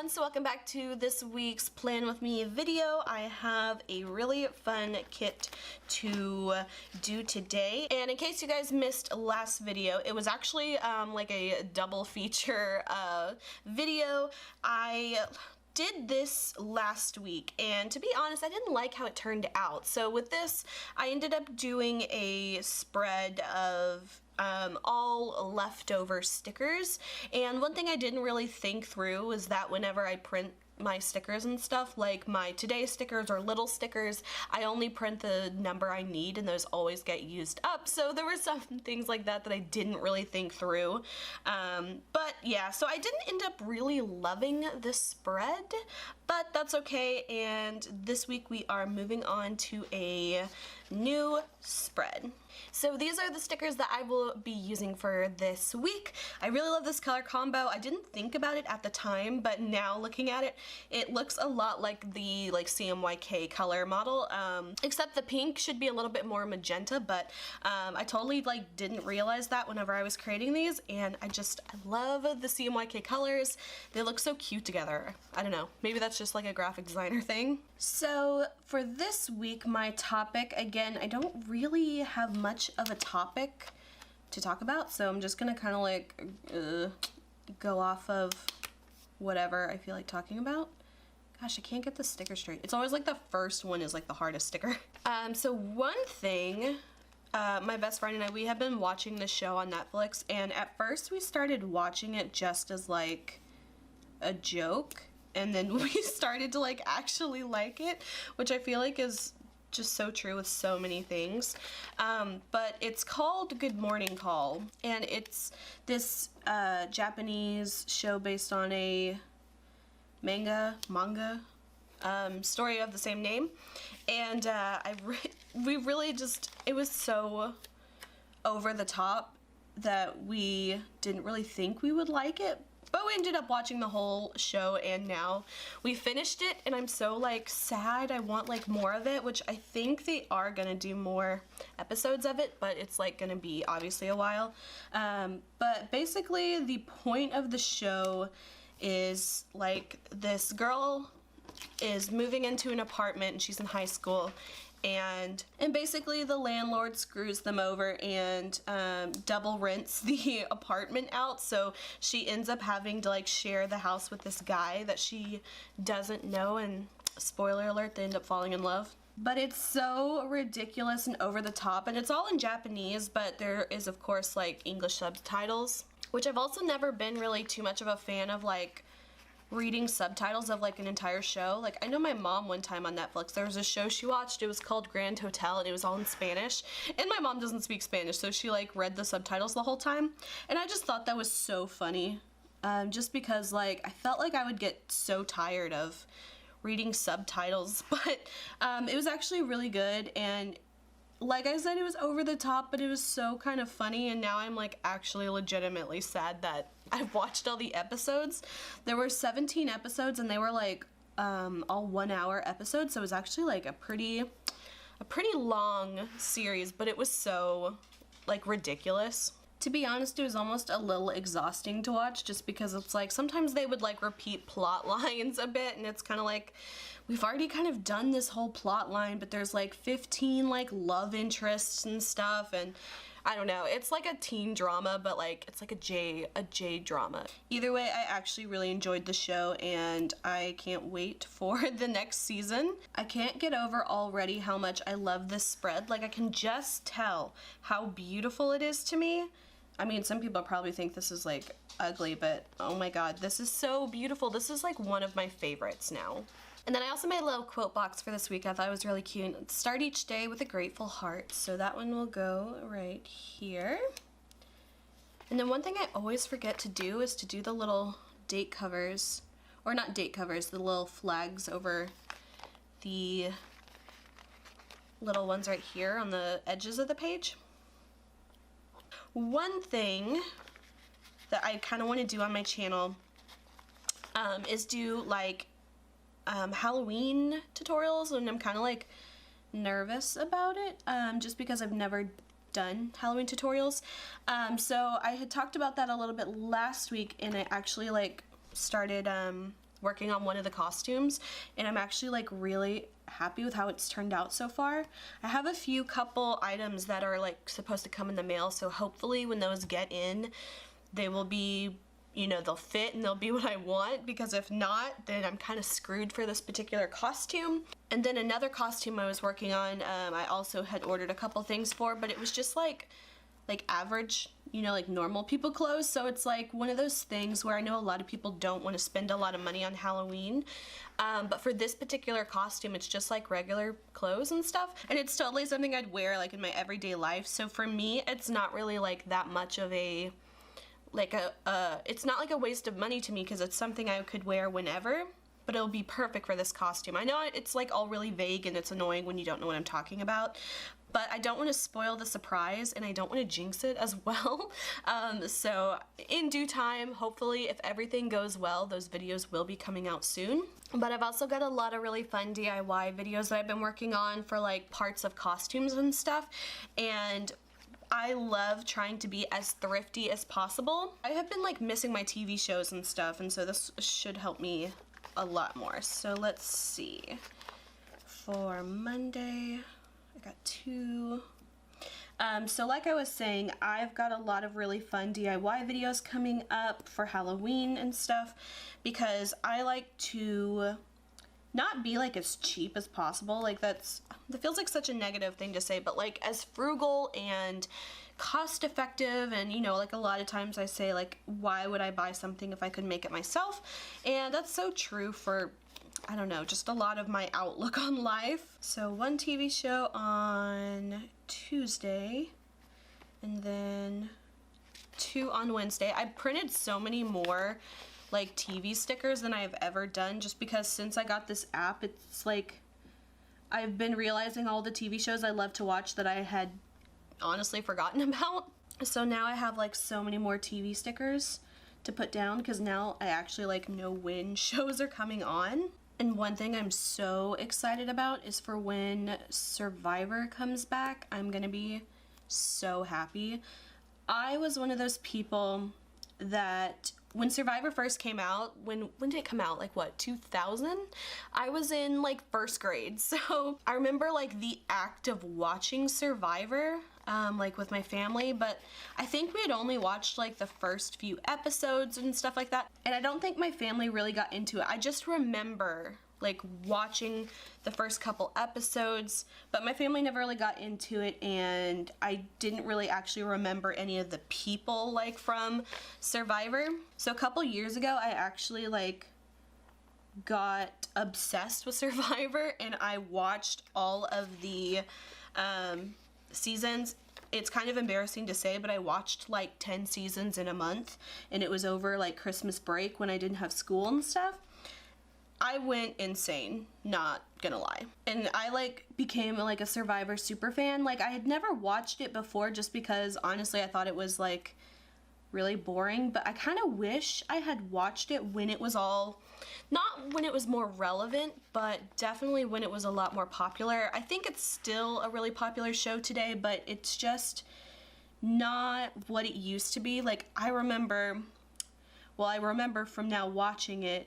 everyone, so welcome back to this week's Plan With Me video. I have a really fun kit to do today, and in case you guys missed last video, it was actually like a double feature video. I did this last week, and to be honest, I didn't like how it turned out. So with this, I ended up doing a spread of all leftover stickers, and one thing I didn't really think through was that whenever I print my stickers and stuff, like my today stickers or little stickers, I only print the number I need and those always get used up. So there were some things like that that I didn't really think through. But yeah, so I didn't end up really loving this spread, but that's okay. And this week we are moving on to a new spread. So these are the stickers that I will be using for this week. I really love this color combo. I didn't think about it at the time, but now looking at it, it looks a lot like the CMYK color model, except the pink should be a little bit more magenta, but I totally didn't realize that whenever I was creating these, and I love the CMYK colors. They look so cute together. I don't know, maybe that's just like a graphic designer thing. So for this week, my topic, again, I don't really have much of a topic to talk about, so I'm just gonna kind of go off of whatever I feel like talking about. Gosh, I can't get the sticker straight. It's always like the first one is like the hardest sticker. So one thing, my best friend and I, we have been watching this show on Netflix, and at first we started watching it just as like a joke, and then we started to like actually like it, which I feel like is just so true with so many things. But it's called Good Morning Call, and it's this Japanese show based on a manga story of the same name, and we really just, it was so over the top that we didn't really think we would like it. But we ended up watching the whole show, and now we finished it, and I'm so like sad. I want like more of it, which I think they are gonna do more episodes of it, but it's like gonna be obviously a while. But basically the point of the show is like this girl is moving into an apartment, and she's in high school, and basically the landlord screws them over and double rents the apartment out, so she ends up having to like share the house with this guy that she doesn't know, and spoiler alert, they end up falling in love. But it's so ridiculous and over the top, and it's all in Japanese, but there is of course like English subtitles, which I've also never been really too much of a fan of, like reading subtitles of like an entire show. Like I know my mom one time on Netflix, there was a show she watched, it was called Grand Hotel, and it was all in Spanish, and my mom doesn't speak Spanish, so she like read the subtitles the whole time, and I just thought that was so funny, just because like I felt like I would get so tired of reading subtitles. But it was actually really good, and like I said, it was over the top, but it was so kind of funny, and now I'm like actually legitimately sad that I've watched all the episodes. There were 17 episodes, and they were like all 1 hour episodes, so it was actually like a pretty long series, but it was so like ridiculous. To be honest, it was almost a little exhausting to watch, just because it's like sometimes they would like repeat plot lines a bit, and it's kind of like we've already kind of done this whole plot line, but there's like 15 like love interests and stuff, and I don't know, it's like a teen drama, but like it's like a J drama. Either way, I actually really enjoyed the show, and I can't wait for the next season. I can't get over already how much I love this spread. Like I can just tell how beautiful it is to me. I mean, some people probably think this is like ugly, but oh my god, this is so beautiful. This is like one of my favorites now. And then I also made a little quote box for this week. I thought it was really cute. Start each day with a grateful heart. So that one will go right here. And then one thing I always forget to do is to do the little date covers, or not date covers, the little flags over the little ones right here on the edges of the page. One thing that I kind of want to do on my channel is do like Halloween tutorials, and I'm kind of like nervous about it, just because I've never done Halloween tutorials. So I had talked about that a little bit last week, and I actually like started working on one of the costumes, and I'm actually like really happy with how it's turned out so far. I have a few couple items that are like supposed to come in the mail, so hopefully when those get in, they will be, you know, they'll fit and they'll be what I want, because if not, then I'm kind of screwed for this particular costume. And then another costume I was working on, I also had ordered a couple things for, but it was just like average, you know, like normal people clothes. So it's like one of those things where I know a lot of people don't want to spend a lot of money on Halloween, but for this particular costume, it's just like regular clothes and stuff, and it's totally something I'd wear like in my everyday life. So for me, it's not really like that much of a it's not like a waste of money to me, because it's something I could wear whenever, but it'll be perfect for this costume. I know it's like all really vague and it's annoying when you don't know what I'm talking about, but I don't want to spoil the surprise and I don't want to jinx it as well. So in due time, hopefully, if everything goes well, those videos will be coming out soon. But I've also got a lot of really fun DIY videos that I've been working on for like parts of costumes and stuff, and I love trying to be as thrifty as possible. I have been like missing my TV shows and stuff, and so this should help me a lot more. So let's see. For Monday, I got 2. So like I was saying, I've got a lot of really fun DIY videos coming up for Halloween and stuff, because I like to not be like as cheap as possible. Like that feels like such a negative thing to say, but like as frugal and cost effective, and you know, like a lot of times I say like, why would I buy something if I could make it myself? And that's so true for, I don't know, just a lot of my outlook on life. So 1 TV show on Tuesday, and then 2 on Wednesday. I printed so many more like TV stickers than I've ever done, just because since I got this app, it's like I've been realizing all the TV shows I love to watch that I had honestly forgotten about. So now I have like so many more TV stickers to put down, because now I actually like know when shows are coming on. And one thing I'm so excited about is for when Survivor comes back. I'm gonna be so happy. I was one of those people that when Survivor first came out, when did it come out? Like what, 2000? I was in like 1st grade. So I remember like the act of watching Survivor, like with my family, but I think we had only watched like the first few episodes and stuff like that. And I don't think my family really got into it. I just remember like watching the first couple episodes, but my family never really got into it, and I didn't really actually remember any of the people like from Survivor. So a couple years ago, I actually like got obsessed with Survivor, and I watched all of the seasons. It's kind of embarrassing to say, but I watched like 10 seasons in a month, and it was over like Christmas break when I didn't have school and stuff. I went insane, not gonna lie. And I like became like a Survivor super fan. Like I had never watched it before, just because honestly I thought it was like really boring, but I kind of wish I had watched it when it was all, not when it was more relevant, but definitely when it was a lot more popular. I think it's still a really popular show today, but it's just not what it used to be. Like I remember from now watching it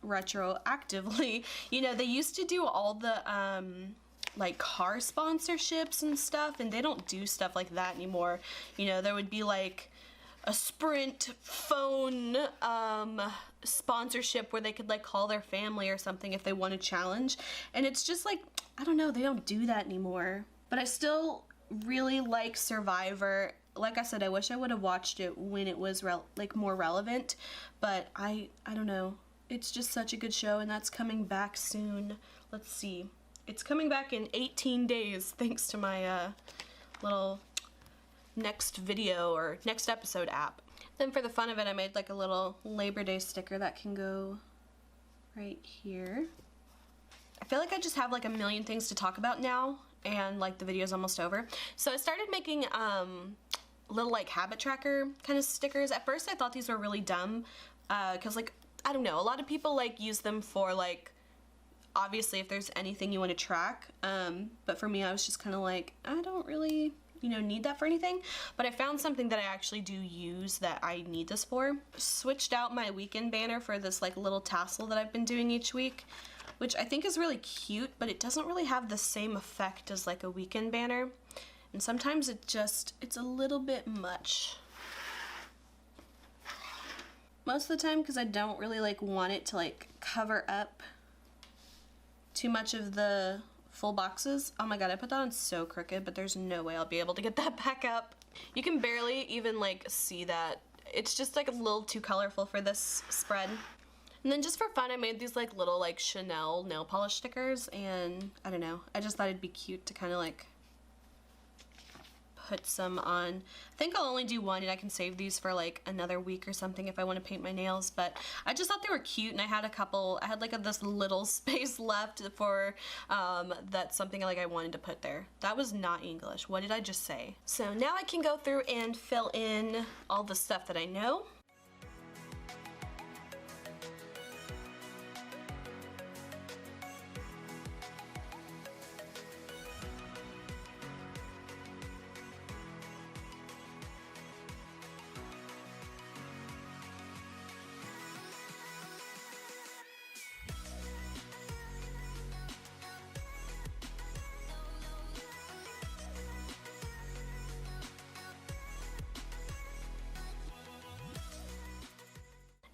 retroactively, you know, they used to do all the like car sponsorships and stuff, and they don't do stuff like that anymore. You know, there would be like a Sprint phone sponsorship where they could like call their family or something if they won a challenge, and it's just like, I don't know, they don't do that anymore. But I still really like Survivor. Like I said, I wish I would have watched it when it was like more relevant, but I don't know. It's just such a good show, and that's coming back soon. Let's see. It's coming back in 18 days, thanks to my little next video or next episode app. Then for the fun of it, I made like a little Labor Day sticker that can go right here. I feel like I just have like a million things to talk about now, and like the video's almost over. So I started making little like habit tracker kind of stickers. At first I thought these were really dumb, because like, I don't know, a lot of people like use them for like, obviously if there's anything you want to track, but for me I was just kind of like, I don't really you know, need that for anything, but I found something that I actually do use that I need this for. Switched out my weekend banner for this like little tassel that I've been doing each week, which I think is really cute, but it doesn't really have the same effect as like a weekend banner. And sometimes it's a little bit much. Most of the time, because I don't really like want it to like cover up too much of the full boxes. Oh my god, I put that on so crooked, but there's no way I'll be able to get that back up. You can barely even like see that. It's just like a little too colorful for this spread. And then just for fun, I made these like little like Chanel nail polish stickers, and I don't know, I just thought it'd be cute to kind of like put some on. I think I'll only do one and I can save these for like another week or something if I want to paint my nails, but I just thought they were cute, and I had like this little space left for that's something like I wanted to put there. That was not English. What did I just say? So now I can go through and fill in all the stuff that I know.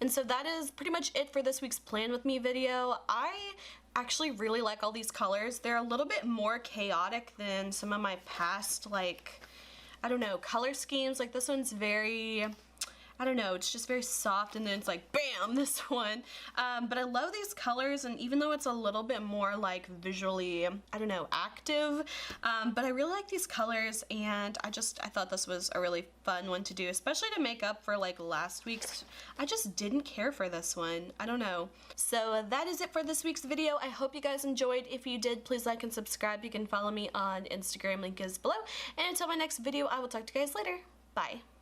And so that is pretty much it for this week's Plan With Me video. I actually really like all these colors. They're a little bit more chaotic than some of my past, like, I don't know, color schemes. Like this one's very, I don't know, it's just very soft, and then it's like, bam, this one. But I love these colors, and even though it's a little bit more like visually, I don't know, active, but I really like these colors, and I thought this was a really fun one to do, especially to make up for like last week's. I just didn't care for this one. I don't know. So that is it for this week's video. I hope you guys enjoyed. If you did, please like and subscribe. You can follow me on Instagram, link is below. And until my next video, I will talk to you guys later. Bye.